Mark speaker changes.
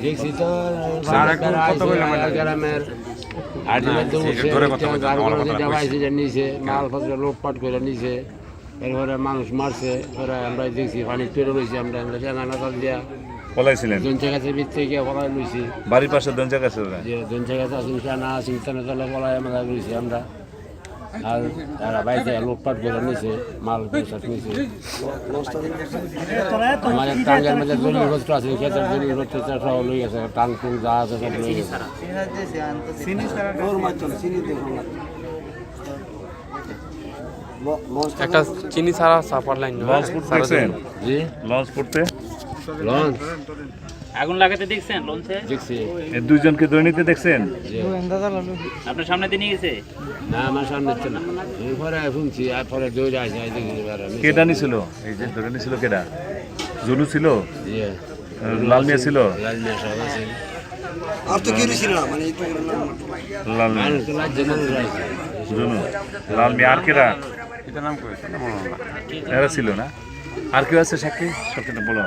Speaker 1: দেখছি তো গ্রামের নিচে মালপত্র লোটপাট করে নিচে, এরপরে মানুষ মারছে, পরে আমরা দেখছি পানি তুলে লইছি, আমরা দিয়া
Speaker 2: পলাইছিলেন
Speaker 1: দঞ্চা গাছের ভিতরে গিয়ে পলাই লইছি।
Speaker 2: বাড়ির পাশে দঞ্চা গাছে ওরা
Speaker 1: যে দঞ্চা গাছ আছে না সিংতানে তলে পলাই আমরা লইছি আমরা। আর তারা বাইরে লোটপাট করে নিছে, মাল পোশাক নিছে। আমাদের টাঙ্গের মধ্যে জলির বস্তু আছে, খেতের জলির বস্তু সব লই গেছে, টাং টুং যা আছে সব লই গেছে।
Speaker 3: একটা চিনি ছাড়া সাপার লাইন
Speaker 2: লঞ্চ ফুট দেখছেন?
Speaker 1: জি
Speaker 2: লঞ্চ ফুটতে
Speaker 1: লঞ্চ
Speaker 4: আগুন লাগাতে দেখছেন লঞ্চে?
Speaker 1: দেখছি।
Speaker 2: এই দুইজনকে দৈনিকতে দেখছেন?
Speaker 1: জি।
Speaker 4: আপনার সামনে দিয়ে নিয়ে গেছে?
Speaker 1: না আমার সামনে হচ্ছে না, এরপরে শুনছি আর পরে দৌড়ে আসে দেখি।
Speaker 2: কেডা নিছিল? এই যে ধরে নিছিল কেডা? জুলু ছিল?
Speaker 1: জি
Speaker 2: লাল মিয়া ছিল?
Speaker 1: লাল মিয়া সব আছে।
Speaker 5: আর তো কেউ ছিল না, মানে একটু
Speaker 2: লাল মিয়া,
Speaker 1: মানুষ তো লাজ্জা মানুষ আছে।
Speaker 2: জুনু, লাল মিয়া আর কেডা?
Speaker 3: এটা নাম করেছে না মনে হয় না।
Speaker 2: এরা ছিল না? আর কেউ আছে সাক্ষী? সবটা বলো।